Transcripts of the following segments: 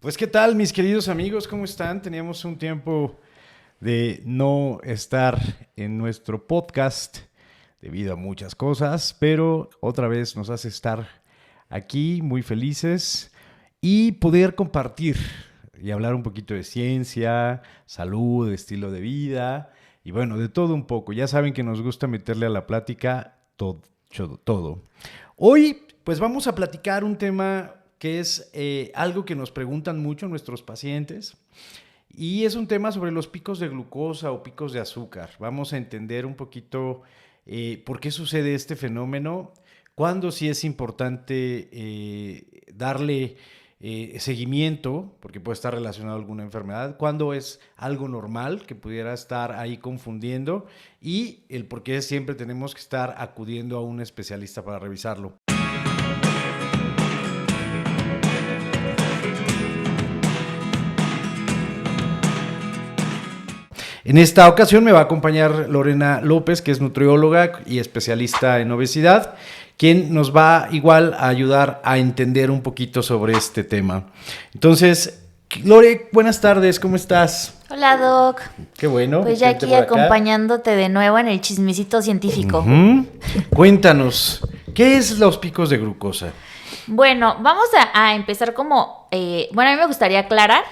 Pues qué tal, mis queridos amigos, ¿cómo están? Teníamos un tiempo de no estar en nuestro podcast debido a muchas cosas, pero otra vez nos hace estar aquí muy felices y poder compartir y hablar un poquito de ciencia, salud, estilo de vida y bueno, de todo un poco. Ya saben que nos gusta meterle a la plática todo. Hoy pues vamos a platicar un tema que es algo que nos preguntan mucho nuestros pacientes y es un tema sobre los picos de glucosa o picos de azúcar. Vamos a entender un poquito por qué sucede este fenómeno, cuándo sí es importante darle seguimiento, porque puede estar relacionado a alguna enfermedad, cuándo es algo normal que pudiera estar ahí confundiendo y el por qué siempre tenemos que estar acudiendo a un especialista para revisarlo. En esta ocasión me va a acompañar Lorena López, que es nutrióloga y especialista en obesidad, quien nos va igual a ayudar a entender un poquito sobre este tema. Entonces, Lore, buenas tardes, ¿cómo estás? Hola, Doc. Qué bueno. Pues ya aquí acompañándote de nuevo en el chismecito científico. Cuéntanos, ¿qué es los picos de glucosa? Bueno, vamos a empezar como... a mí me gustaría aclarar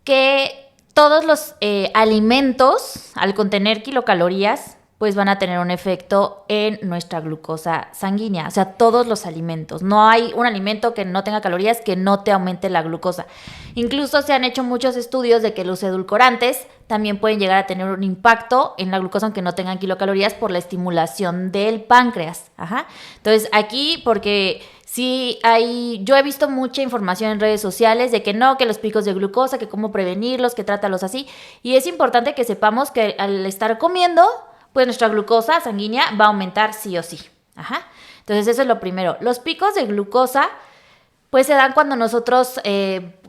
que todos los alimentos, al contener kilocalorías, pues van a tener un efecto en nuestra glucosa sanguínea. O sea, todos los alimentos. No hay un alimento que no tenga calorías que no te aumente la glucosa. Incluso se han hecho muchos estudios de que los edulcorantes también pueden llegar a tener un impacto en la glucosa aunque no tengan kilocalorías por la estimulación del páncreas. Ajá. Entonces, aquí, porque... sí, yo he visto mucha información en redes sociales de que no, que los picos de glucosa, que cómo prevenirlos, que trátalos así. Y es importante que sepamos que al estar comiendo, pues nuestra glucosa sanguínea va a aumentar sí o sí. Ajá. Entonces eso es lo primero. Los picos de glucosa pues se dan cuando nosotros,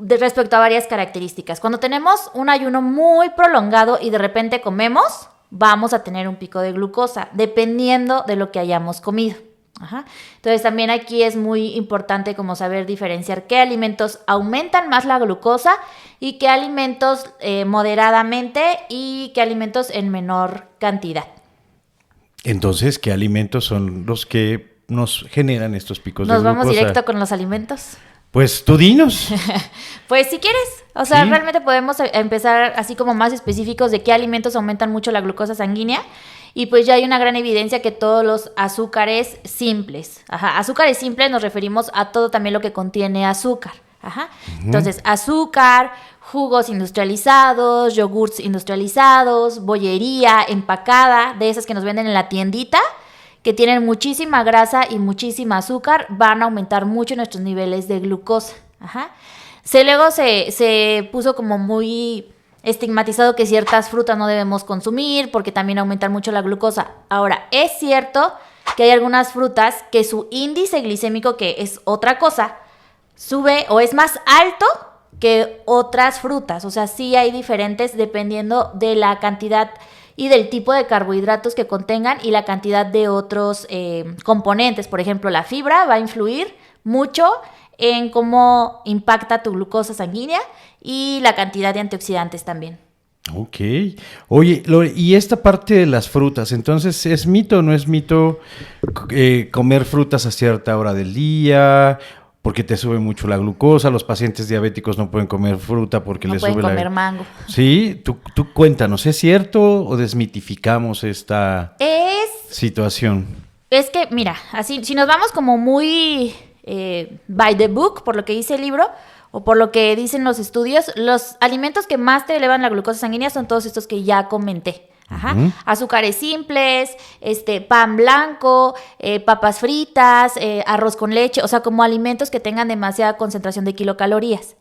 respecto a varias características. Cuando tenemos un ayuno muy prolongado y de repente comemos, vamos a tener un pico de glucosa, dependiendo de lo que hayamos comido. Ajá. Entonces también aquí es muy importante como saber diferenciar qué alimentos aumentan más la glucosa y qué alimentos moderadamente y qué alimentos en menor cantidad. Entonces, ¿qué alimentos son los que nos generan estos picos de glucosa? ¿Nos vamos directo con los alimentos? Pues tú dinos. Pues si quieres, o sea, ¿sí? Realmente podemos empezar así como más específicos de qué alimentos aumentan mucho la glucosa sanguínea. Y pues ya hay una gran evidencia que todos los azúcares simples, azúcares simples nos referimos a todo también lo que contiene azúcar, Entonces, azúcar, jugos industrializados, yogurts industrializados, bollería empacada, de esas que nos venden en la tiendita, que tienen muchísima grasa y muchísima azúcar, van a aumentar mucho nuestros niveles de glucosa, Luego se puso como muy estigmatizado que ciertas frutas no debemos consumir porque también aumentan mucho la glucosa. Ahora, es cierto que hay algunas frutas que su índice glicémico, que es otra cosa, sube o es más alto que otras frutas. O sea, sí hay diferentes dependiendo de la cantidad y del tipo de carbohidratos que contengan y la cantidad de otros componentes. Por ejemplo, la fibra va a influir mucho en cómo impacta tu glucosa sanguínea y la cantidad de antioxidantes también. Ok. Oye, y esta parte de las frutas, entonces, ¿es mito o no es mito comer frutas a cierta hora del día? Porque te sube mucho la glucosa. Los pacientes diabéticos no pueden comer fruta porque les sube la... No pueden comer mango. Sí, tú cuéntanos, ¿es cierto o desmitificamos esta situación? Es que, mira, así, si nos vamos como muy... by the book, por lo que dice el libro o por lo que dicen los estudios, los alimentos que más te elevan la glucosa sanguínea son todos estos que ya comenté. Azúcares simples, pan blanco, papas fritas, arroz con leche, o sea, como alimentos que tengan demasiada concentración de kilocalorías.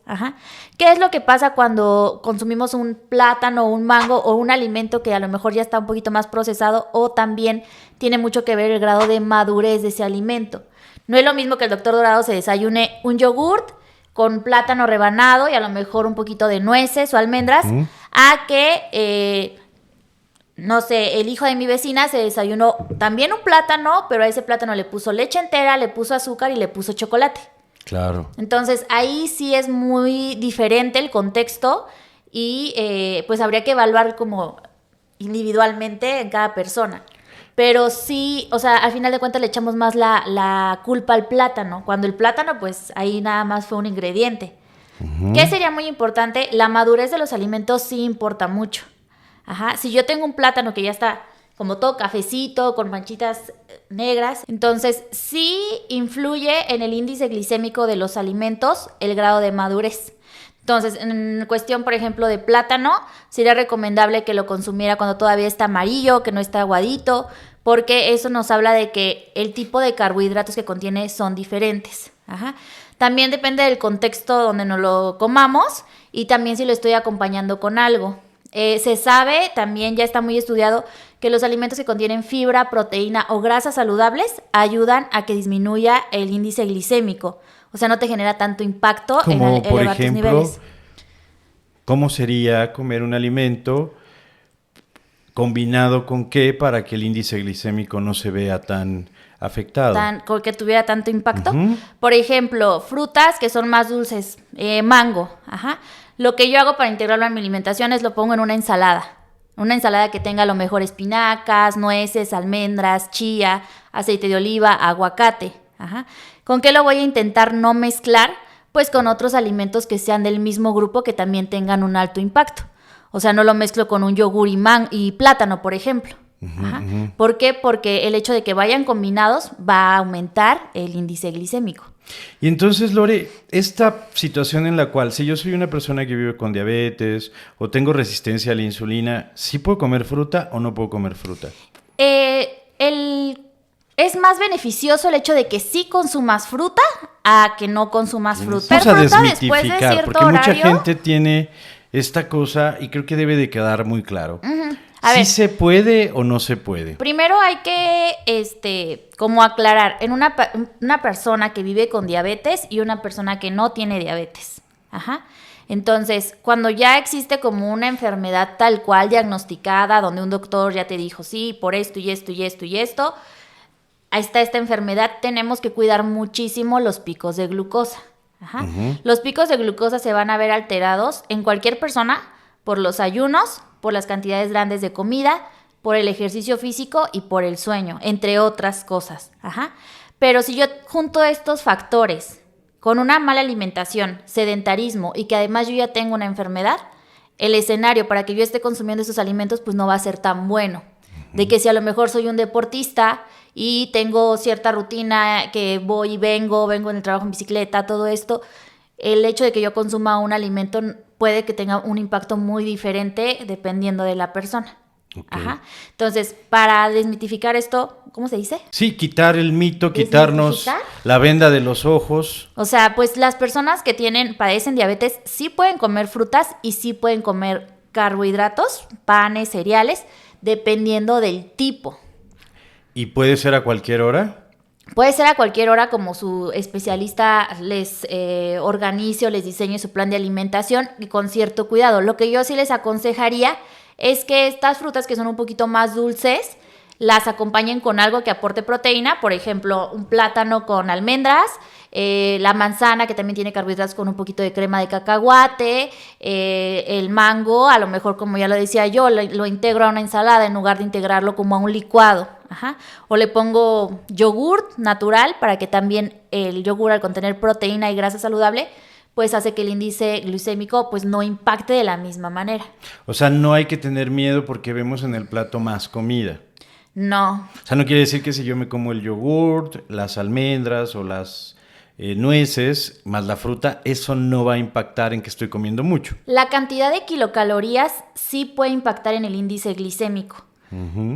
¿Qué es lo que pasa cuando consumimos un plátano, un mango o un alimento que a lo mejor ya está un poquito más procesado o también tiene mucho que ver el grado de madurez de ese alimento? No es lo mismo que el doctor Dorado se desayune un yogurt con plátano rebanado y a lo mejor un poquito de nueces o almendras, a que, no sé, el hijo de mi vecina se desayunó también un plátano, pero a ese plátano le puso leche entera, le puso azúcar y le puso chocolate. Claro. Entonces, ahí sí es muy diferente el contexto y pues habría que evaluar como individualmente en cada persona. Pero sí, o sea, al final de cuentas le echamos más la culpa al plátano, cuando el plátano pues ahí nada más fue un ingrediente. ¿Qué sería muy importante? La madurez de los alimentos sí importa mucho. Ajá, si yo tengo un plátano que ya está como todo cafecito, con manchitas negras, entonces sí influye en el índice glicémico de los alimentos el grado de madurez. Entonces, en cuestión, por ejemplo, de plátano, sería recomendable que lo consumiera cuando todavía está amarillo, que no está aguadito, porque eso nos habla de que el tipo de carbohidratos que contiene son diferentes. Ajá. También depende del contexto donde nos lo comamos y también si lo estoy acompañando con algo. Se sabe, también ya está muy estudiado, que los alimentos que contienen fibra, proteína o grasas saludables ayudan a que disminuya el índice glicémico. O sea, no te genera tanto impacto en elevar tus niveles. ¿Cómo sería comer un alimento combinado con qué para que el índice glicémico no se vea tan afectado? Con que tuviera tanto impacto. Por ejemplo, frutas que son más dulces, mango. Ajá. Lo que yo hago para integrarlo en mi alimentación es lo pongo en una ensalada. Una ensalada que tenga a lo mejor espinacas, nueces, almendras, chía, aceite de oliva, aguacate. Ajá. ¿Con qué lo voy a intentar no mezclar? Pues con otros alimentos que sean del mismo grupo que también tengan un alto impacto. O sea, no lo mezclo con un yogur y plátano, por ejemplo. Ajá. ¿Por qué? Porque el hecho de que vayan combinados va a aumentar el índice glicémico. Y entonces, Lore, esta situación en la cual, si yo soy una persona que vive con diabetes o tengo resistencia a la insulina, ¿sí puedo comer fruta o no puedo comer fruta? Es más beneficioso el hecho de que sí consumas fruta a que no consumas fruta. Vamos a desmitificar, porque mucha gente tiene esta cosa y creo que debe de quedar muy claro. ¿Sí se puede o no se puede? Primero hay que como aclarar en una persona que vive con diabetes y una persona que no tiene diabetes. Ajá. Entonces, cuando ya existe como una enfermedad tal cual diagnosticada, donde un doctor ya te dijo, sí, por esto y esto y esto y esto, ahí está esta enfermedad, tenemos que cuidar muchísimo los picos de glucosa. Ajá. Los picos de glucosa se van a ver alterados en cualquier persona por los ayunos, por las cantidades grandes de comida, por el ejercicio físico y por el sueño, entre otras cosas. Ajá. Pero si yo junto estos factores con una mala alimentación, sedentarismo y que además yo ya tengo una enfermedad, el escenario para que yo esté consumiendo esos alimentos pues no va a ser tan bueno. De que si a lo mejor soy un deportista y tengo cierta rutina que voy y vengo en el trabajo en bicicleta, todo esto, el hecho de que yo consuma un alimento puede que tenga un impacto muy diferente dependiendo de la persona. Okay. Ajá. Entonces, para desmitificar esto, ¿cómo se dice? Sí, quitar el mito, quitarnos la venda de los ojos. O sea, pues las personas que padecen diabetes sí pueden comer frutas y sí pueden comer carbohidratos, panes, cereales, dependiendo del tipo. ¿Y puede ser a cualquier hora? Puede ser a cualquier hora, como su especialista les organice o les diseñe su plan de alimentación y con cierto cuidado. Lo que yo sí les aconsejaría es que estas frutas que son un poquito más dulces las acompañen con algo que aporte proteína, por ejemplo, un plátano con almendras, la manzana que también tiene carbohidratos con un poquito de crema de cacahuate, el mango, a lo mejor como ya lo decía yo, lo integro a una ensalada en lugar de integrarlo como a un licuado. Ajá. O le pongo yogur natural para que también el yogur al contener proteína y grasa saludable pues hace que el índice glucémico pues no impacte de la misma manera. O sea, no hay que tener miedo porque vemos en el plato más comida. No. O sea, no quiere decir que si yo me como el yogurt, las almendras o las nueces más la fruta, eso no va a impactar en que estoy comiendo mucho. La cantidad de kilocalorías sí puede impactar en el índice glicémico,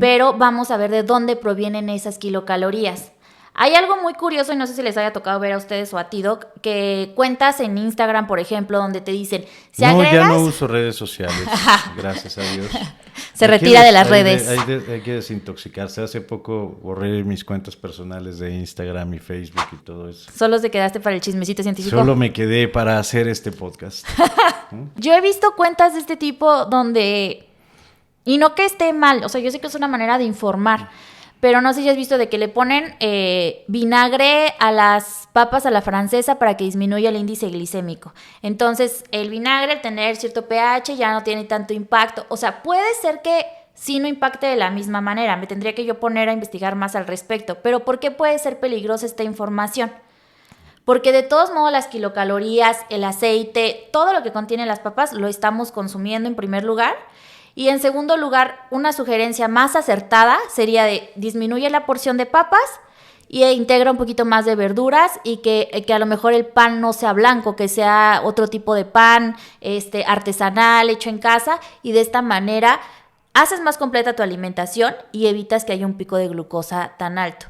pero vamos a ver de dónde provienen esas kilocalorías. Hay algo muy curioso, y no sé si les haya tocado ver a ustedes o a ti, Doc, que cuentas en Instagram, por ejemplo, donde te dicen, si agregas... ya no uso redes sociales, gracias a Dios. Se retira de las redes. Hay que desintoxicarse. Hace poco borré mis cuentas personales de Instagram y Facebook y todo eso. ¿Solo te quedaste para el chismecito científico? Solo me quedé para hacer este podcast. Yo he visto cuentas de este tipo donde... Y no que esté mal, o sea, yo sé que es una manera de informar, pero no sé si has visto de que le ponen vinagre a las papas a la francesa para que disminuya el índice glicémico. Entonces, el vinagre, al tener cierto pH, ya no tiene tanto impacto. O sea, puede ser que sí no impacte de la misma manera. Me tendría que yo poner a investigar más al respecto. Pero ¿por qué puede ser peligrosa esta información? Porque de todos modos las kilocalorías, el aceite, todo lo que contienen las papas lo estamos consumiendo en primer lugar. Y en segundo lugar, una sugerencia más acertada sería de disminuye la porción de papas e integra un poquito más de verduras y que a lo mejor el pan no sea blanco, que sea otro tipo de pan artesanal, hecho en casa, y de esta manera haces más completa tu alimentación y evitas que haya un pico de glucosa tan alto.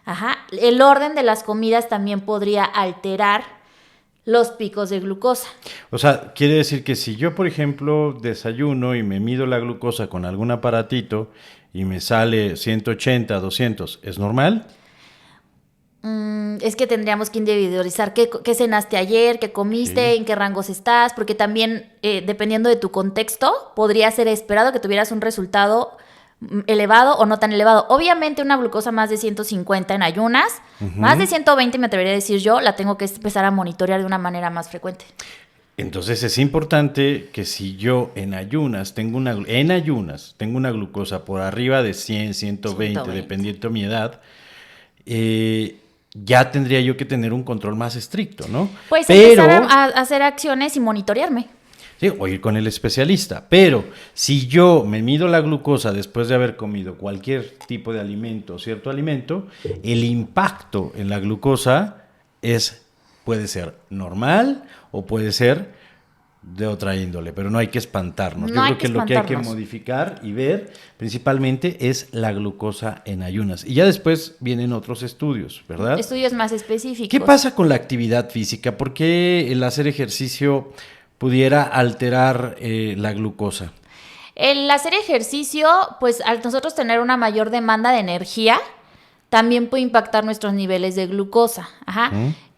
Ajá. El orden de las comidas también podría alterar los picos de glucosa. O sea, quiere decir que si yo, por ejemplo, desayuno y me mido la glucosa con algún aparatito y me sale 180, 200, ¿es normal? Es que tendríamos que individualizar qué cenaste ayer, qué comiste, Sí. en qué rangos estás, porque también, dependiendo de tu contexto, podría ser esperado que tuvieras un resultado elevado o no tan elevado. Obviamente una glucosa más de 150 en ayunas, más de 120 me atrevería a decir yo, la tengo que empezar a monitorear de una manera más frecuente. Entonces es importante que si yo en ayunas tengo una glucosa por arriba de 100, 120, 120. dependiendo de mi edad, ya tendría yo que tener un control más estricto, ¿no? Pues empezar a hacer acciones y monitorearme. Sí, o ir con el especialista. Pero si yo me mido la glucosa después de haber comido cualquier tipo de alimento o cierto alimento, el impacto en la glucosa puede ser normal o puede ser de otra índole, pero no hay que espantarnos. No Yo hay creo que que lo que hay que espantarnos. modificar y ver principalmente es la glucosa en ayunas. Y ya después vienen otros estudios, ¿verdad? Estudios más específicos. ¿Qué pasa con la actividad física? ¿Por qué el hacer ejercicio pudiera alterar la glucosa? El hacer ejercicio, pues al nosotros tener una mayor demanda de energía, también puede impactar nuestros niveles de glucosa. Ajá.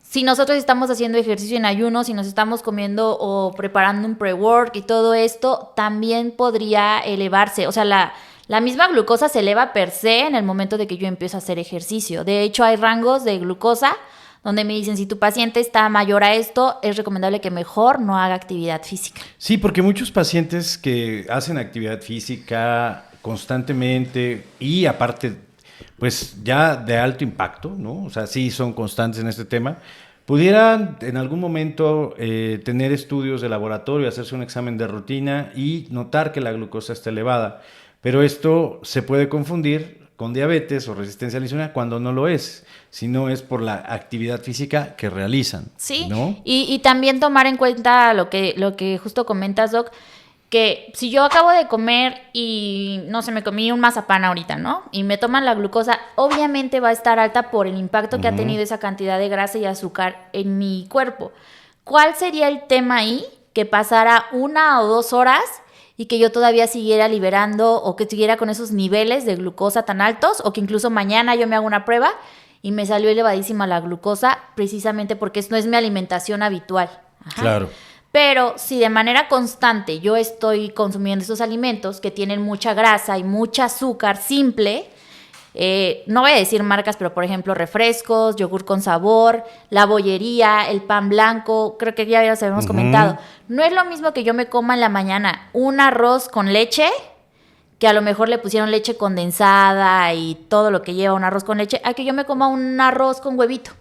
Si nosotros estamos haciendo ejercicio en ayuno, si nos estamos comiendo o preparando un pre-work y todo esto, también podría elevarse. O sea, la misma glucosa se eleva per se en el momento de que yo empiezo a hacer ejercicio. De hecho, hay rangos de glucosa donde me dicen, si tu paciente está mayor a esto, es recomendable que mejor no haga actividad física. Sí, porque muchos pacientes que hacen actividad física constantemente y aparte, pues ya de alto impacto, ¿no? O sea, sí son constantes en este tema, pudieran en algún momento tener estudios de laboratorio, hacerse un examen de rutina y notar que la glucosa está elevada. Pero esto se puede confundir con diabetes o resistencia a la insulina cuando no lo es, sino es por la actividad física que realizan. Sí, ¿no? y también tomar en cuenta lo que justo comentas, Doc, que si yo acabo de comer y, no sé, me comí un mazapán ahorita, ¿no? Y me toman la glucosa, obviamente va a estar alta por el impacto que ha tenido esa cantidad de grasa y azúcar en mi cuerpo. ¿Cuál sería el tema ahí? Que pasara 1 o 2 horas y que yo todavía siguiera liberando o que siguiera con esos niveles de glucosa tan altos, o que incluso mañana yo me hago una prueba y me salió elevadísima la glucosa, precisamente porque no es mi alimentación habitual. Ajá. Claro. Pero si de manera constante yo estoy consumiendo estos alimentos que tienen mucha grasa y mucha azúcar simple, no voy a decir marcas, pero por ejemplo refrescos, yogur con sabor, la bollería, el pan blanco, creo que ya los habíamos comentado. No es lo mismo que yo me coma en la mañana un arroz con leche, que a lo mejor le pusieron leche condensada y todo lo que lleva un arroz con leche, a que yo me coma un arroz con huevito.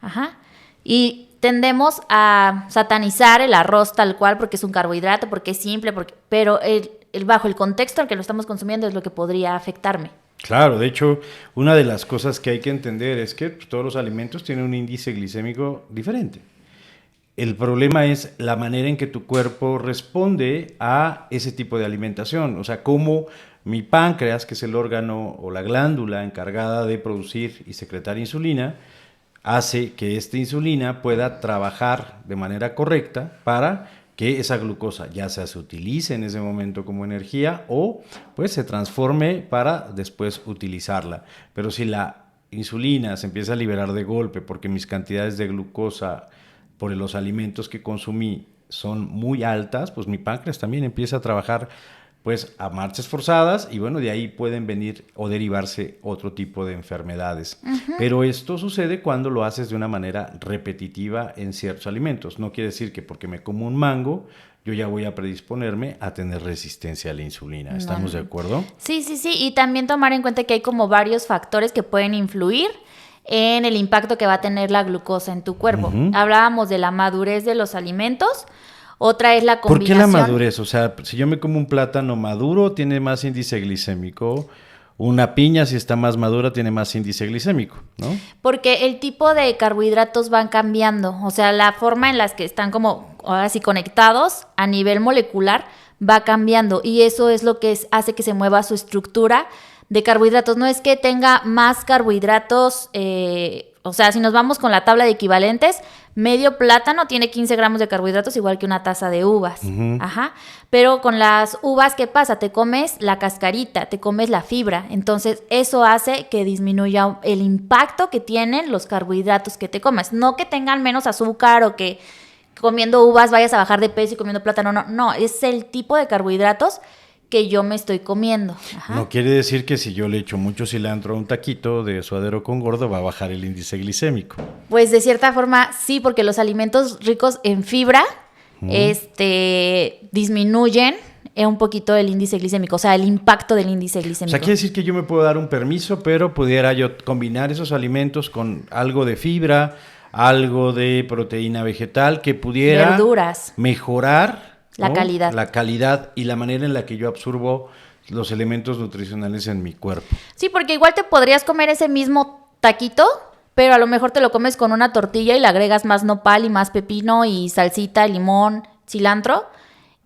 Ajá. Y tendemos a satanizar el arroz tal cual porque es un carbohidrato, porque es simple, pero bajo el contexto en que lo estamos consumiendo es lo que podría afectarme. Claro, de hecho, una de las cosas que hay que entender es que todos los alimentos tienen un índice glicémico diferente. El problema es la manera en que tu cuerpo responde a ese tipo de alimentación. O sea, cómo mi páncreas, que es el órgano o la glándula encargada de producir y secretar insulina, hace que esta insulina pueda trabajar de manera correcta para que esa glucosa ya sea se utilice en ese momento como energía o pues se transforme para después utilizarla. Pero si la insulina se empieza a liberar de golpe porque mis cantidades de glucosa por los alimentos que consumí son muy altas, pues mi páncreas también empieza a trabajar pues a marchas forzadas y bueno, de ahí pueden venir o derivarse otro tipo de enfermedades. Pero esto sucede cuando lo haces de una manera repetitiva en ciertos alimentos. No quiere decir que porque me como un mango, yo ya voy a predisponerme a tener resistencia a la insulina. ¿Estamos de acuerdo? Sí, y también tomar en cuenta que hay como varios factores que pueden influir en el impacto que va a tener la glucosa en tu cuerpo. Hablábamos de la madurez de los alimentos. Otra es la combinación. ¿Por qué la madurez? O sea, si yo me como un plátano maduro, tiene más índice glicémico. Una piña, si está más madura, tiene más índice glicémico, ¿no? Porque el tipo de carbohidratos van cambiando. O sea, la forma en las que están como, ahora sí, conectados a nivel molecular va cambiando. Y eso es lo que hace que se mueva su estructura de carbohidratos. No es que tenga más carbohidratos, o sea, si nos vamos con la tabla de equivalentes, medio plátano tiene 15 gramos de carbohidratos, igual que una taza de uvas. Ajá. Pero con las uvas, ¿qué pasa? Te comes la cascarita, te comes la fibra. Entonces, eso hace que disminuya el impacto que tienen los carbohidratos que te comes. No que tengan menos azúcar o que comiendo uvas vayas a bajar de peso y comiendo plátano. No, es el tipo de carbohidratos que yo me estoy comiendo. Ajá. No quiere decir que si yo le echo mucho cilantro a un taquito de suadero con gordo va a bajar el índice glicémico. Pues de cierta forma sí, porque los alimentos ricos en fibra disminuyen un poquito el índice glicémico, o sea, el impacto del índice glicémico. O sea, quiere decir que yo me puedo dar un permiso, pero pudiera yo combinar esos alimentos con algo de fibra, algo de proteína vegetal que pudiera verduras, mejorar la calidad. La calidad y la manera en la que yo absorbo los elementos nutricionales en mi cuerpo. Sí, porque igual te podrías comer ese mismo taquito, pero a lo mejor te lo comes con una tortilla y le agregas más nopal y más pepino y salsita, limón, cilantro.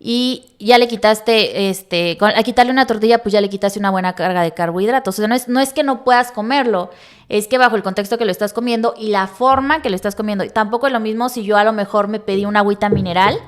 Y ya le quitaste, al quitarle una tortilla, pues ya le quitaste una buena carga de carbohidratos. O sea, no es que no puedas comerlo, es que bajo el contexto que lo estás comiendo y la forma que lo estás comiendo. Y tampoco es lo mismo si yo a lo mejor me pedí una agüita mineral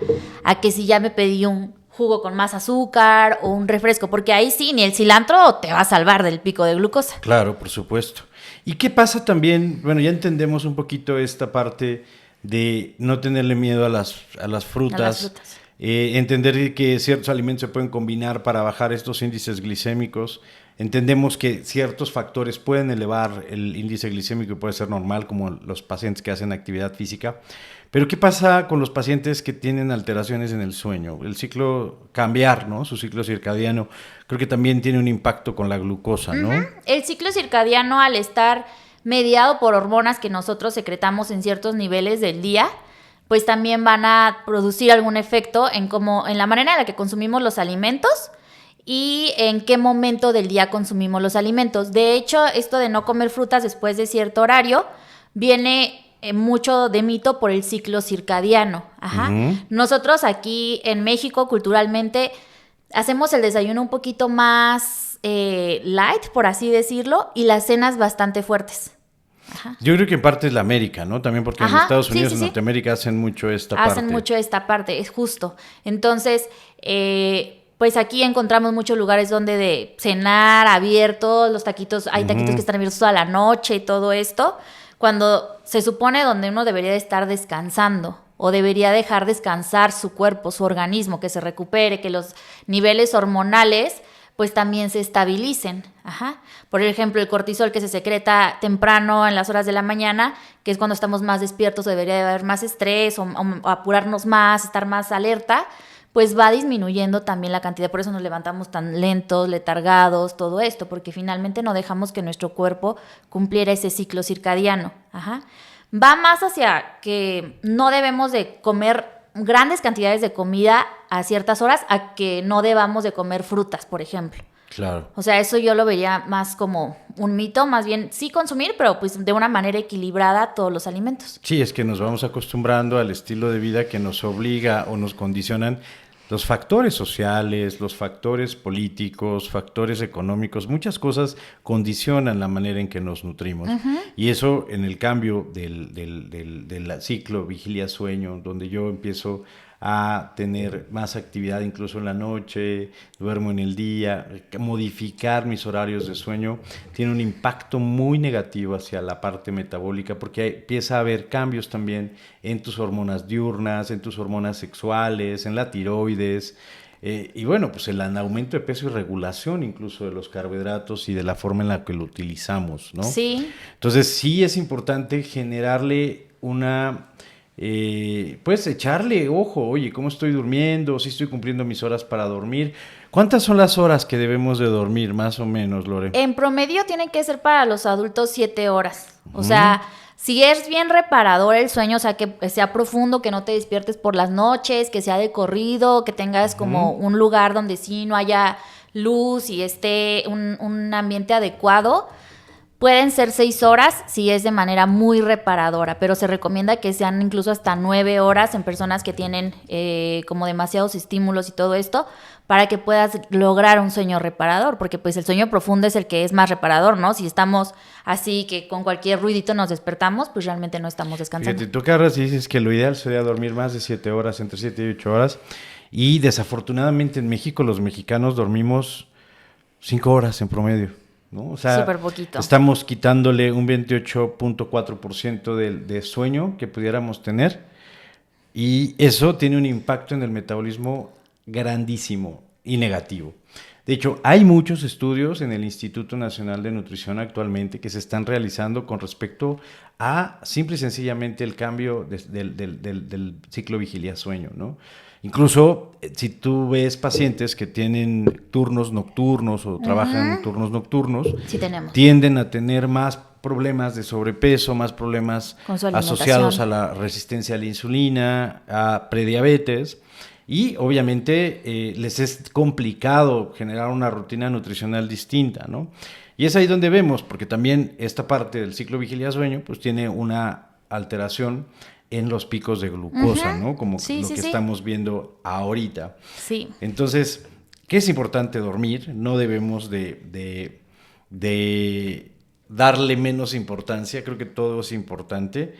a que si ya me pedí un jugo con más azúcar o un refresco, porque ahí sí, ni el cilantro te va a salvar del pico de glucosa. Claro, por supuesto. ¿Y qué pasa también? Bueno, ya entendemos un poquito esta parte de no tenerle miedo a las frutas. A las frutas. Entender que ciertos alimentos se pueden combinar para bajar estos índices glicémicos. Entendemos que ciertos factores pueden elevar el índice glicémico y puede ser normal, como los pacientes que hacen actividad física. Pero ¿qué pasa con los pacientes que tienen alteraciones en el sueño? El ciclo cambiar, ¿no? Su ciclo circadiano, creo que también tiene un impacto con la glucosa, ¿no? El ciclo circadiano, al estar mediado por hormonas que nosotros secretamos en ciertos niveles del día, pues también van a producir algún efecto en la manera en la que consumimos los alimentos y en qué momento del día consumimos los alimentos. De hecho, esto de no comer frutas después de cierto horario viene mucho de mito por el ciclo circadiano. Ajá. Nosotros aquí en México, culturalmente, hacemos el desayuno un poquito más light, por así decirlo, y las cenas bastante fuertes. Ajá. Yo creo que en parte es la América, ¿no? También porque en Estados Unidos, en Norteamérica, hacen mucho esta parte. Hacen mucho esta parte, es justo. Entonces, pues aquí encontramos muchos lugares donde de cenar abiertos, los taquitos, hay taquitos que están abiertos toda la noche y todo esto, cuando se supone donde uno debería de estar descansando o debería dejar descansar su cuerpo, su organismo, que se recupere, que los niveles hormonales pues también se estabilicen. Ajá. Por ejemplo, el cortisol que se secreta temprano en las horas de la mañana, que es cuando estamos más despiertos, debería de haber más estrés o apurarnos más, estar más alerta, pues va disminuyendo también la cantidad. Por eso nos levantamos tan lentos, letargados, todo esto, porque finalmente no dejamos que nuestro cuerpo cumpliera ese ciclo circadiano. Ajá. Va más hacia que no debemos de comer grandes cantidades de comida a ciertas horas a que no debamos de comer frutas, por ejemplo. Claro. O sea, eso yo lo vería más como un mito, más bien sí consumir, pero pues de una manera equilibrada todos los alimentos. Sí, es que nos vamos acostumbrando al estilo de vida que nos obliga o nos condicionan los factores sociales, los factores políticos, factores económicos, muchas cosas condicionan la manera en que nos nutrimos. Y eso en el cambio del ciclo vigilia-sueño, donde yo empiezo a tener más actividad incluso en la noche, duermo en el día, modificar mis horarios de sueño, tiene un impacto muy negativo hacia la parte metabólica porque empieza a haber cambios también en tus hormonas diurnas, en tus hormonas sexuales, en la tiroides. Y bueno, pues el aumento de peso y regulación incluso de los carbohidratos y de la forma en la que lo utilizamos, ¿no? Sí. Entonces sí es importante generarle pues echarle ojo, oye, ¿cómo estoy durmiendo? ¿Si estoy cumpliendo mis horas para dormir? ¿Cuántas son las horas que debemos de dormir, más o menos, Lore? En promedio tiene que ser para los adultos 7 horas. O sea, si es bien reparador el sueño, o sea, que sea profundo, que no te despiertes por las noches, que sea de corrido, que tengas como un lugar donde sí no haya luz y esté un ambiente adecuado. Pueden ser 6 horas si es de manera muy reparadora, pero se recomienda que sean incluso hasta 9 horas en personas que tienen como demasiados estímulos y todo esto, para que puedas lograr un sueño reparador, porque pues el sueño profundo es el que es más reparador, ¿no? Si estamos así que con cualquier ruidito nos despertamos, pues realmente no estamos descansando. Fíjate, tú que ahora dices que lo ideal sería dormir más de 7 horas, entre 7 y 8 horas, y desafortunadamente en México los mexicanos dormimos 5 horas en promedio, ¿no? O sea, súper poquito. estamos quitándole un 28.4% de sueño que pudiéramos tener, y eso tiene un impacto en el metabolismo grandísimo y negativo. De hecho, hay muchos estudios en el Instituto Nacional de Nutrición actualmente que se están realizando con respecto a simple y sencillamente el cambio del ciclo vigilia-sueño, ¿no? Incluso si tú ves pacientes que tienen turnos nocturnos o trabajan en turnos nocturnos, Sí tenemos. tienden a tener más problemas de sobrepeso, más problemas Con su asociados alimentación. a la resistencia a la insulina, a prediabetes. Y obviamente les es complicado generar una rutina nutricional distinta, ¿no? Y es ahí donde vemos, porque también esta parte del ciclo vigilia-sueño pues tiene una alteración en los picos de glucosa, ¿no? Como Sí, lo sí, que sí. estamos viendo ahorita. Sí. Entonces, ¿qué es importante dormir? No debemos de darle menos importancia, creo que todo es importante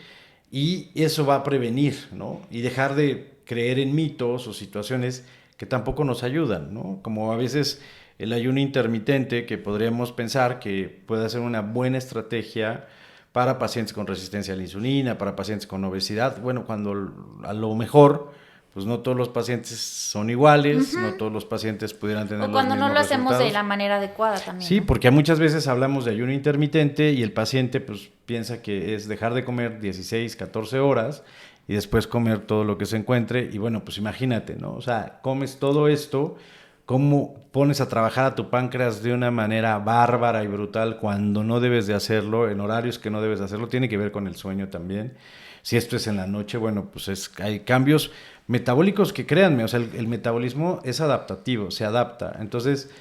y eso va a prevenir, ¿no? Y dejar de creer en mitos o situaciones que tampoco nos ayudan, ¿no? Como a veces el ayuno intermitente, que podríamos pensar que puede ser una buena estrategia para pacientes con resistencia a la insulina, para pacientes con obesidad, bueno, cuando a lo mejor pues no todos los pacientes son iguales, no todos los pacientes pudieran tener O los cuando no mismos lo hacemos de resultados. la manera adecuada también. Sí, ¿no? porque muchas veces hablamos de ayuno intermitente y el paciente pues piensa que es dejar de comer 16, 14 horas y después comer todo lo que se encuentre y bueno, pues imagínate, ¿no? O sea, comes todo esto, cómo pones a trabajar a tu páncreas de una manera bárbara y brutal cuando no debes de hacerlo, en horarios que no debes de hacerlo, tiene que ver con el sueño también. Si esto es en la noche, bueno, pues hay cambios metabólicos que créanme, o sea, el metabolismo es adaptativo, se adapta. Entonces,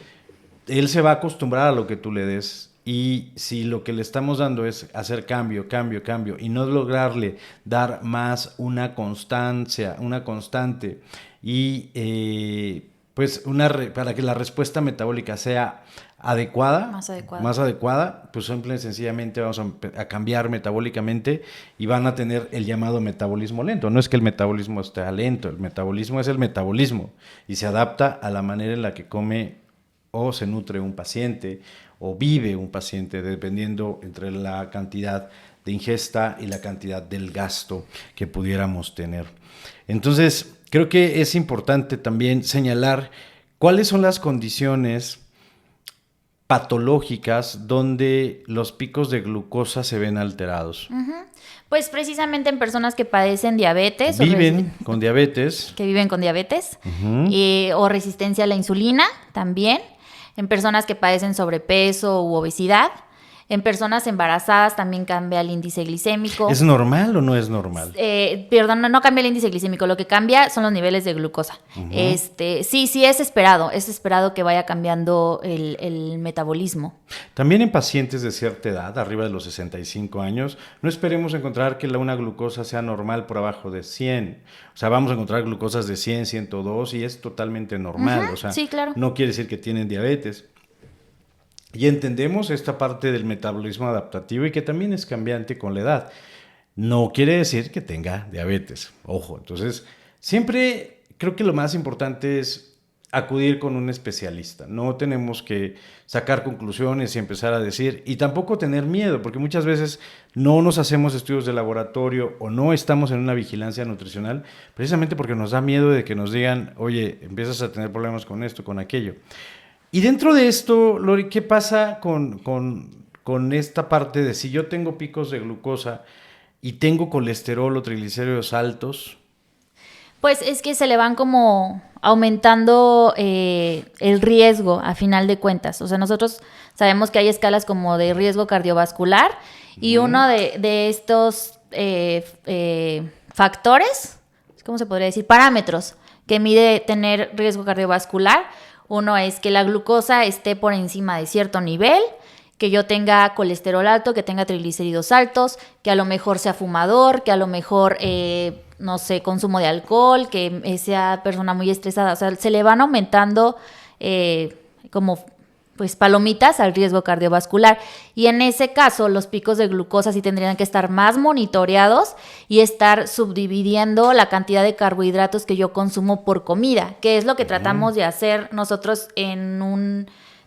él se va a acostumbrar a lo que tú le des y si lo que le estamos dando es hacer cambio, cambio, cambio y no lograrle dar más una constancia, una constante y pues para que la respuesta metabólica sea adecuada, más adecuada, pues simple y sencillamente vamos a cambiar metabólicamente y van a tener el llamado metabolismo lento. No es que el metabolismo esté lento, el metabolismo es el metabolismo y se adapta a la manera en la que come o se nutre un paciente o vive un paciente, dependiendo entre la cantidad de ingesta y la cantidad del gasto que pudiéramos tener. Entonces, creo que es importante también señalar cuáles son las condiciones patológicas donde los picos de glucosa se ven alterados. Pues precisamente en personas que padecen diabetes. Viven con diabetes. Que viven con diabetes. O resistencia a la insulina también. En personas que padecen sobrepeso u obesidad. En personas embarazadas también cambia el índice glicémico. ¿Es normal o no es normal? Perdón, no cambia el índice glicémico. Lo que cambia son los niveles de glucosa. Sí, es esperado. Es esperado que vaya cambiando el metabolismo. También en pacientes de cierta edad, arriba de los 65 años, no esperemos encontrar que una glucosa sea normal por abajo de 100. O sea, vamos a encontrar glucosas de 100, 102 y es totalmente normal. O sea, sí, claro. No quiere decir que tienen diabetes. Y entendemos esta parte del metabolismo adaptativo y que también es cambiante con la edad. No quiere decir que tenga diabetes. Ojo, entonces siempre creo que lo más importante es acudir con un especialista. No tenemos que sacar conclusiones y empezar a decir, y tampoco tener miedo, porque muchas veces no nos hacemos estudios de laboratorio o no estamos en una vigilancia nutricional, precisamente porque nos da miedo de que nos digan, oye, empiezas a tener problemas con esto, con aquello. Y dentro de esto, Lori, ¿qué pasa con esta parte de si yo tengo picos de glucosa y tengo colesterol o triglicéridos altos? Pues es que se le van como aumentando el riesgo a final de cuentas. O sea, nosotros sabemos que hay escalas como de riesgo cardiovascular y uno de estos factores, ¿cómo se podría decir? Parámetros que mide tener riesgo cardiovascular. Uno es que la glucosa esté por encima de cierto nivel, que yo tenga colesterol alto, que tenga triglicéridos altos, que a lo mejor sea fumador, que a lo mejor, no sé, consumo de alcohol, que sea persona muy estresada. O sea, se le van aumentando como pues palomitas al riesgo cardiovascular. Y en ese caso, los picos de glucosa sí tendrían que estar más monitoreados y estar subdividiendo la cantidad de carbohidratos que yo consumo por comida, que es lo que tratamos de hacer nosotros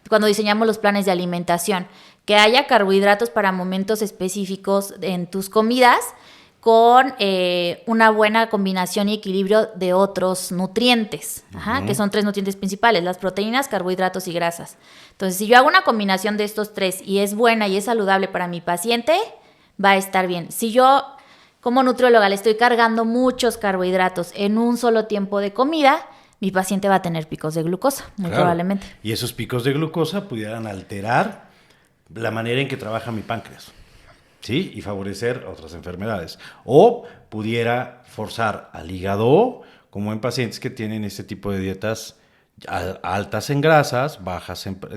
cuando diseñamos los planes de alimentación, que haya carbohidratos para momentos específicos en tus comidas con una buena combinación y equilibrio de otros nutrientes, que son 3 nutrientes principales, las proteínas, carbohidratos y grasas. Entonces, si yo hago una combinación de estos 3 y es buena y es saludable para mi paciente, va a estar bien. Si yo, como nutrióloga, le estoy cargando muchos carbohidratos en un solo tiempo de comida, mi paciente va a tener picos de glucosa, muy probablemente. Y esos picos de glucosa pudieran alterar la manera en que trabaja mi páncreas, ¿sí? Y favorecer otras enfermedades. O pudiera forzar al hígado, como en pacientes que tienen este tipo de dietas altas en grasas,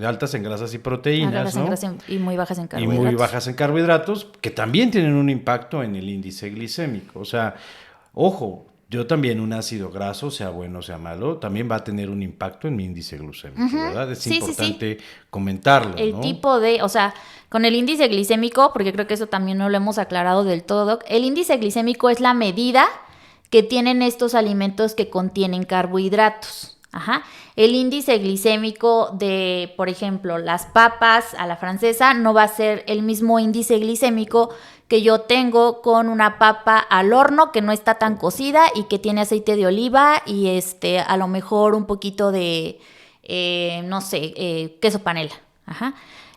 altas en grasas y proteínas, ¿no? Y muy bajas en carbohidratos. Y muy bajas en carbohidratos, que también tienen un impacto en el índice glicémico. O sea, ojo, yo también un ácido graso, sea bueno o sea malo, también va a tener un impacto en mi índice glucémico, ¿verdad? Es importante comentarlo, el ¿no? tipo de, o sea, con el índice glicémico, porque creo que eso también no lo hemos aclarado del todo, Doc, el índice glicémico es la medida que tienen estos alimentos que contienen carbohidratos. El índice glicémico de, por ejemplo, las papas a la francesa no va a ser el mismo índice glicémico que yo tengo con una papa al horno que no está tan cocida y que tiene aceite de oliva y a lo mejor un poquito de, no sé, queso panela.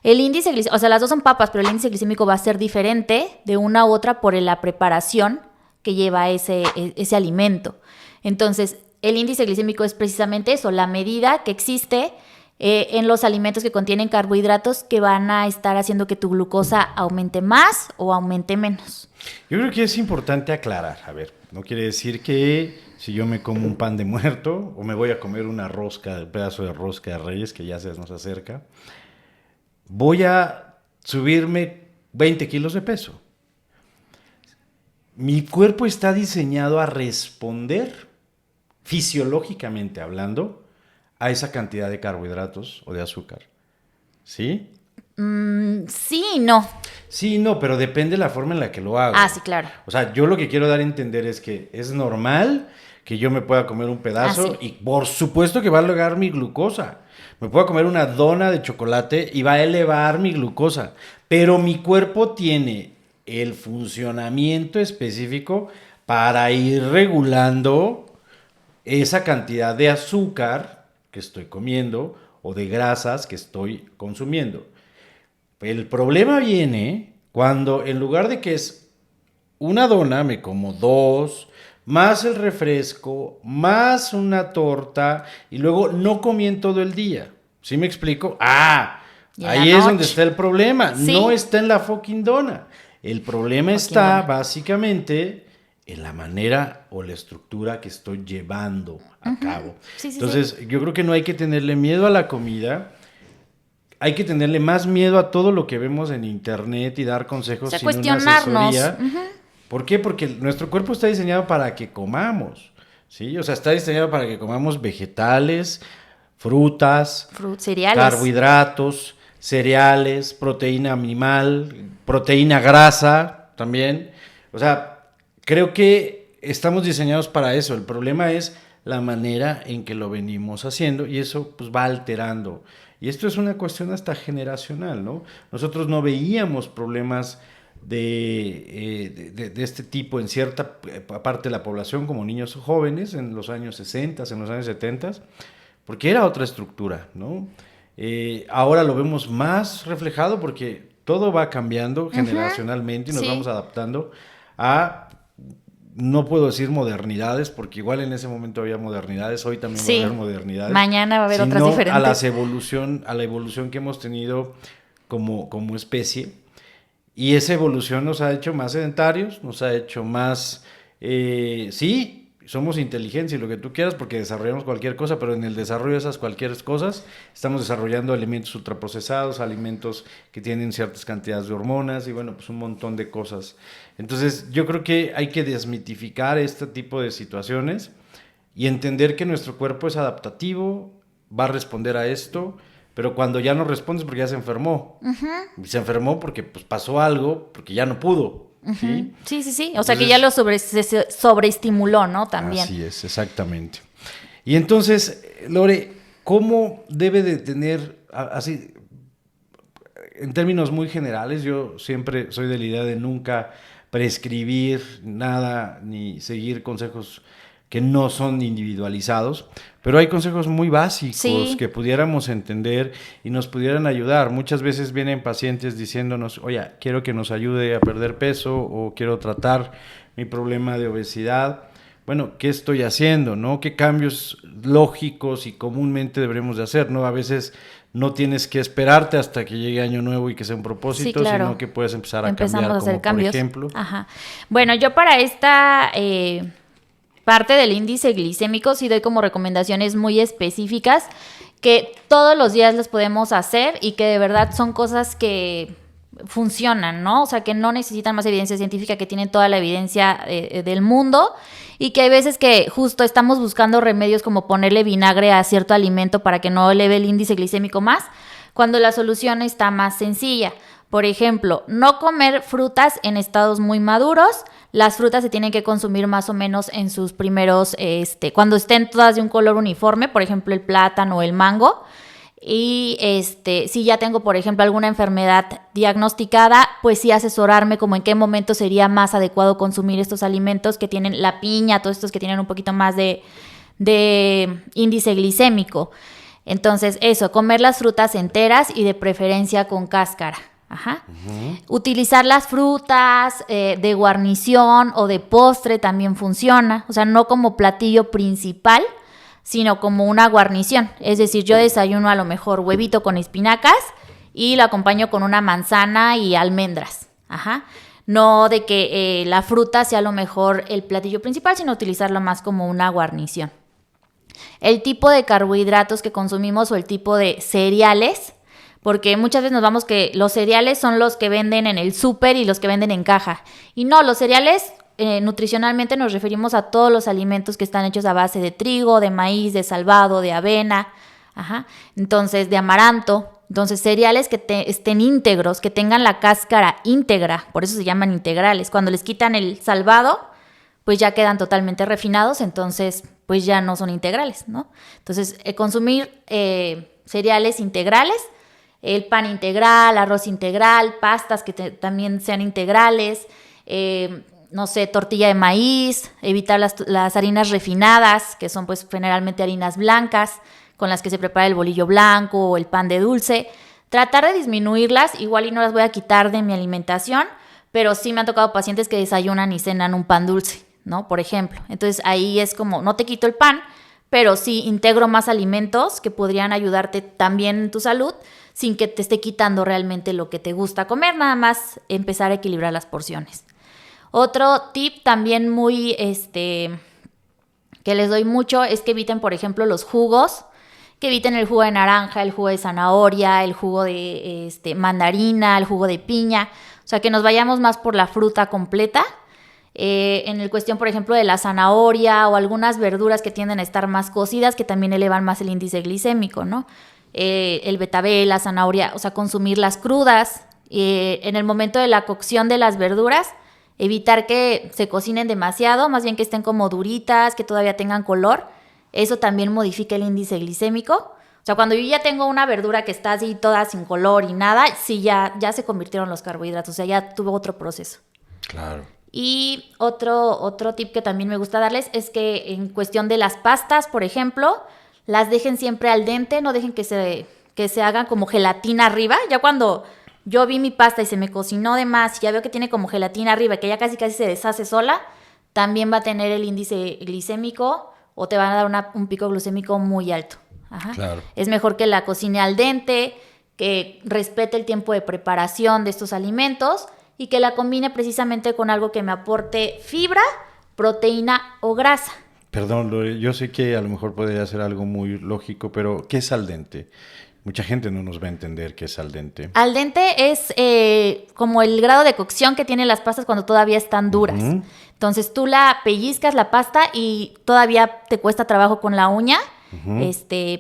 El índice glicémico, o sea, las dos son papas, pero el índice glicémico va a ser diferente de una u otra por la preparación que lleva ese alimento. Entonces, el índice glicémico es precisamente eso, la medida que existe en los alimentos que contienen carbohidratos que van a estar haciendo que tu glucosa aumente más o aumente menos. Yo creo que es importante aclarar, a ver, no quiere decir que si yo me como un pan de muerto o me voy a comer un pedazo de rosca de Reyes que ya se nos acerca, voy a subirme 20 kilos de peso. Mi cuerpo está diseñado a responder fisiológicamente hablando, a esa cantidad de carbohidratos o de azúcar. ¿Sí? Sí y no. Sí y no, pero depende de la forma en la que lo hago. Sí, claro. O sea, yo lo que quiero dar a entender es que es normal que yo me pueda comer un pedazo y por supuesto que va a elevar mi glucosa. Me puedo comer una dona de chocolate y va a elevar mi glucosa. Pero mi cuerpo tiene el funcionamiento específico para ir regulando esa cantidad de azúcar que estoy comiendo o de grasas que estoy consumiendo. El problema viene cuando en lugar de que es una dona, me como 2, más el refresco, más una torta y luego no comí en todo el día. ¿Sí me explico? Ahí es donde está el problema. Sí. No está en la fucking dona. El problema está básicamente en la manera o la estructura que estoy llevando a cabo. Entonces, yo creo que no hay que tenerle miedo a la comida, hay que tenerle más miedo a todo lo que vemos en internet y dar consejos sin una asesoría. ¿Por qué? Porque nuestro cuerpo está diseñado para que comamos, ¿sí? O sea, está diseñado para que comamos vegetales, frutas, cereales, carbohidratos, cereales, proteína animal, proteína grasa también. O sea, creo que estamos diseñados para eso. El problema es la manera en que lo venimos haciendo y eso pues va alterando. Y esto es una cuestión hasta generacional, ¿no? Nosotros no veíamos problemas de este tipo en cierta parte de la población, como niños jóvenes en los años 60, en los años 70, porque era otra estructura, ¿no? Ahora lo vemos más reflejado porque todo va cambiando generacionalmente y nos vamos adaptando a, no puedo decir modernidades, porque igual en ese momento había modernidades, hoy también va a haber modernidades. Mañana va a haber otras diferentes. A la evolución que hemos tenido como especie. Y esa evolución nos ha hecho más sedentarios, nos ha hecho más, sí, somos inteligentes y lo que tú quieras porque desarrollamos cualquier cosa, pero en el desarrollo de esas cualquier cosas estamos desarrollando alimentos ultraprocesados, alimentos que tienen ciertas cantidades de hormonas y bueno, pues un montón de cosas. Entonces yo creo que hay que desmitificar este tipo de situaciones y entender que nuestro cuerpo es adaptativo, va a responder a esto, pero cuando ya no respondes porque ya se enfermó. Se enfermó porque pues, pasó algo, porque ya no pudo. ¿Sí? Sí. O sea, entonces, que ya se sobreestimuló, ¿no? También. Así es, exactamente. Y entonces, Lore, ¿cómo debe de tener, así, en términos muy generales, yo siempre soy de la idea de nunca prescribir nada ni seguir consejos que no son individualizados, pero hay consejos muy básicos que pudiéramos entender y nos pudieran ayudar. Muchas veces vienen pacientes diciéndonos, oye, quiero que nos ayude a perder peso o quiero tratar mi problema de obesidad. Bueno, ¿qué estoy haciendo, no? ¿Qué cambios lógicos y comúnmente deberemos de hacer, no? A veces no tienes que esperarte hasta que llegue Año Nuevo y que sea un propósito, sino que puedes empezar a cambiar, a hacer como cambios. Por ejemplo. Bueno, yo para esta parte del índice glicémico sí doy como recomendaciones muy específicas que todos los días las podemos hacer y que de verdad son cosas que funcionan, ¿no? O sea, que no necesitan más evidencia científica, que tienen toda la evidencia del mundo y que hay veces que justo estamos buscando remedios como ponerle vinagre a cierto alimento para que no eleve el índice glicémico más, cuando la solución está más sencilla. Por ejemplo, no comer frutas en estados muy maduros. Las frutas se tienen que consumir más o menos en sus primeros, cuando estén todas de un color uniforme, por ejemplo, el plátano o el mango. Y si ya tengo, por ejemplo, alguna enfermedad diagnosticada, pues sí asesorarme como en qué momento sería más adecuado consumir estos alimentos que tienen la piña, todos estos que tienen un poquito más de índice glicémico. Entonces, eso, comer las frutas enteras y de preferencia con cáscara. Utilizar las frutas de guarnición o de postre también funciona, o sea, no como platillo principal, sino como una guarnición. Es decir, yo desayuno a lo mejor huevito con espinacas y lo acompaño con una manzana y almendras. No de que la fruta sea a lo mejor el platillo principal, sino utilizarlo más como una guarnición. El tipo de carbohidratos que consumimos o el tipo de cereales, porque muchas veces nos vamos que los cereales son los que venden en el súper y los que venden en caja. Y no, los cereales nutricionalmente nos referimos a todos los alimentos que están hechos a base de trigo, de maíz, de salvado, de avena, entonces de amaranto. Entonces cereales que estén íntegros, que tengan la cáscara íntegra, por eso se llaman integrales. Cuando les quitan el salvado, pues ya quedan totalmente refinados, entonces pues ya no son integrales, ¿no? Entonces consumir cereales integrales, el pan integral, arroz integral, pastas que también sean integrales, no sé, tortilla de maíz, evitar las harinas refinadas, que son pues generalmente harinas blancas, con las que se prepara el bolillo blanco o el pan de dulce. Tratar de disminuirlas, igual y no las voy a quitar de mi alimentación, pero sí me han tocado pacientes que desayunan y cenan un pan dulce, ¿no? Por ejemplo. Entonces ahí es como, no te quito el pan, pero sí integro más alimentos que podrían ayudarte también en tu salud, sin que te esté quitando realmente lo que te gusta comer, nada más empezar a equilibrar las porciones. Otro tip también muy, que les doy mucho es que eviten, por ejemplo, los jugos, que eviten el jugo de naranja, el jugo de zanahoria, el jugo de mandarina, el jugo de piña, o sea, que nos vayamos más por la fruta completa. En el cuestión, por ejemplo, de la zanahoria o algunas verduras que tienden a estar más cocidas, que también elevan más el índice glicémico, ¿no? El betabel, la zanahoria, o sea, consumirlas crudas. En el momento de la cocción de las verduras, evitar que se cocinen demasiado, más bien que estén como duritas, que todavía tengan color. Eso también modifica el índice glicémico. O sea, cuando yo ya tengo una verdura que está así toda sin color y nada, sí ya se convirtieron los carbohidratos, o sea, ya tuvo otro proceso. Claro. Y otro tip que también me gusta darles es que en cuestión de las pastas, por ejemplo, las dejen siempre al dente, no dejen que se hagan como gelatina arriba. Ya cuando yo vi mi pasta y se me cocinó de más y ya veo que tiene como gelatina arriba, que ya casi se deshace sola, también va a tener el índice glicémico o te van a dar un pico glucémico muy alto. Ajá. Claro. Es mejor que la cocine al dente, que respete el tiempo de preparación de estos alimentos y que la combine precisamente con algo que me aporte fibra, proteína o grasa. Perdón, Lore, yo sé que a lo mejor podría ser algo muy lógico, pero ¿qué es al dente? Mucha gente no nos va a entender qué es al dente. Al dente es como el grado de cocción que tienen las pastas cuando todavía están duras. Uh-huh. Entonces tú la pellizcas la pasta y todavía te cuesta trabajo con la uña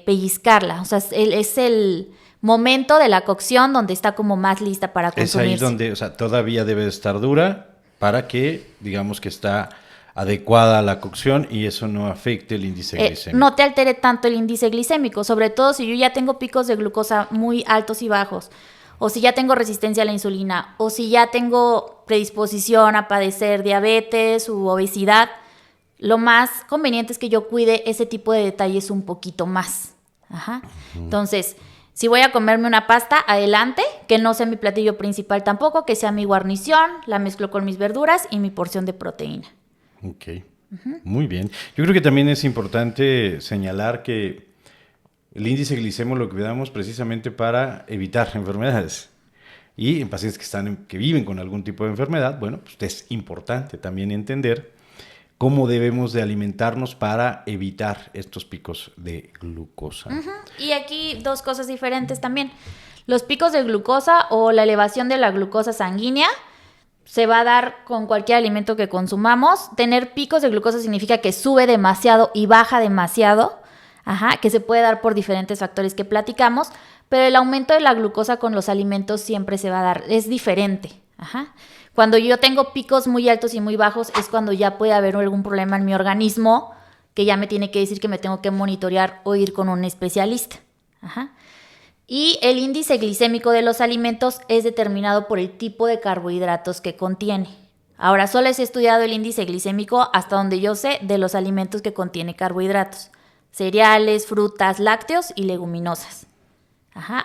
pellizcarla. O sea, es el momento de la cocción donde está como más lista para consumirse. Es ahí donde, o sea, todavía debe de estar dura para que, digamos que está adecuada a la cocción y eso no afecte el índice glicémico. No te altere tanto el índice glicémico, sobre todo si yo ya tengo picos de glucosa muy altos y bajos, o si ya tengo resistencia a la insulina, o si ya tengo predisposición a padecer diabetes u obesidad. Lo más conveniente es que yo cuide ese tipo de detalles un poquito más. Ajá. Uh-huh. Entonces, si voy a comerme una pasta, adelante, que no sea mi platillo principal tampoco, que sea mi guarnición, la mezclo con mis verduras y mi porción de proteína. Ok, uh-huh. Muy bien. Yo creo que también es importante señalar que el índice glicémico lo cuidamos precisamente para evitar enfermedades. Y en pacientes que viven con algún tipo de enfermedad, bueno, pues es importante también entender cómo debemos de alimentarnos para evitar estos picos de glucosa. Uh-huh. Y aquí dos cosas diferentes también. Los picos de glucosa o la elevación de la glucosa sanguínea se va a dar con cualquier alimento que consumamos. Tener picos de glucosa significa que sube demasiado y baja demasiado, que se puede dar por diferentes factores que platicamos, pero el aumento de la glucosa con los alimentos siempre se va a dar, es diferente. Cuando yo tengo picos muy altos y muy bajos es cuando ya puede haber algún problema en mi organismo que ya me tiene que decir que me tengo que monitorear o ir con un especialista. Y el índice glicémico de los alimentos es determinado por el tipo de carbohidratos que contiene. Ahora, solo he estudiado el índice glicémico hasta donde yo sé de los alimentos que contiene carbohidratos. Cereales, frutas, lácteos y leguminosas.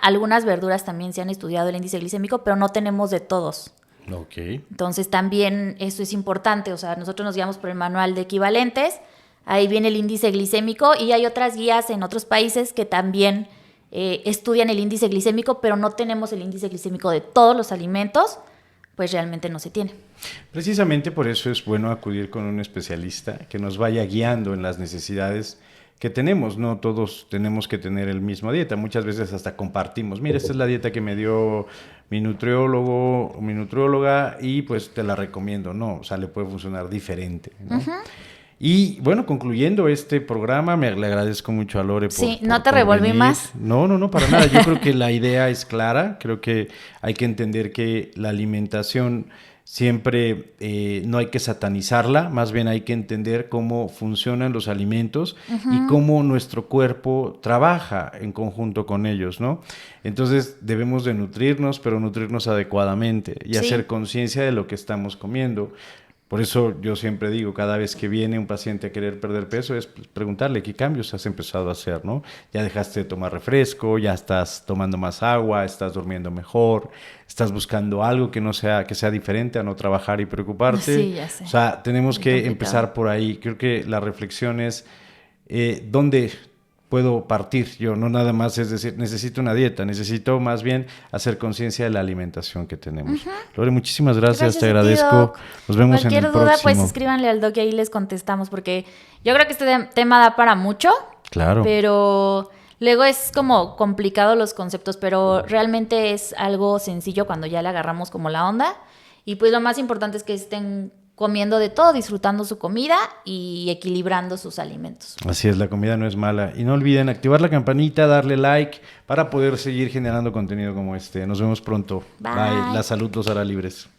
Algunas verduras también se han estudiado el índice glicémico, pero no tenemos de todos. Okay. Entonces también eso es importante, o sea, nosotros nos guiamos por el manual de equivalentes, ahí viene el índice glicémico y hay otras guías en otros países que también estudian el índice glicémico, pero no tenemos el índice glicémico de todos los alimentos, pues realmente no se tiene. Precisamente por eso es bueno acudir con un especialista que nos vaya guiando en las necesidades que tenemos. No todos tenemos que tener el mismo dieta, muchas veces hasta compartimos, mira, esta es la dieta que me dio mi nutriólogo o mi nutrióloga y pues te la recomiendo, no, o sea, le puede funcionar diferente, ¿no? Uh-huh. Y bueno, concluyendo este programa, le agradezco mucho a Lore por no te revolví venir. Más. No, para nada, yo creo que la idea es clara, creo que hay que entender que la alimentación siempre no hay que satanizarla, más bien hay que entender cómo funcionan los alimentos uh-huh. y cómo nuestro cuerpo trabaja en conjunto con ellos, ¿no? Entonces debemos de nutrirnos, pero nutrirnos adecuadamente y hacer conciencia de lo que estamos comiendo. Por eso yo siempre digo, cada vez que viene un paciente a querer perder peso, es preguntarle qué cambios has empezado a hacer, ¿no? Ya dejaste de tomar refresco, ya estás tomando más agua, estás durmiendo mejor, estás buscando algo que sea diferente a no trabajar y preocuparte. Sí, ya sé. O sea, tenemos que empezar por ahí. Creo que la reflexión es ¿dónde puedo partir? Yo no nada más es decir, necesito una dieta, necesito más bien hacer conciencia de la alimentación que tenemos. Uh-huh. Lore, muchísimas gracias, te agradezco. Nos vemos en el próximo. Cualquier duda, pues escríbanle al doc y ahí les contestamos, porque yo creo que este tema da para mucho. Claro. Pero luego es como complicado los conceptos, pero realmente es algo sencillo cuando ya le agarramos como la onda. Y pues lo más importante es que estén comiendo de todo, disfrutando su comida y equilibrando sus alimentos. Así es, la comida no es mala. Y no olviden activar la campanita, darle like para poder seguir generando contenido como este. Nos vemos pronto. Bye. Bye. La salud los hará libres.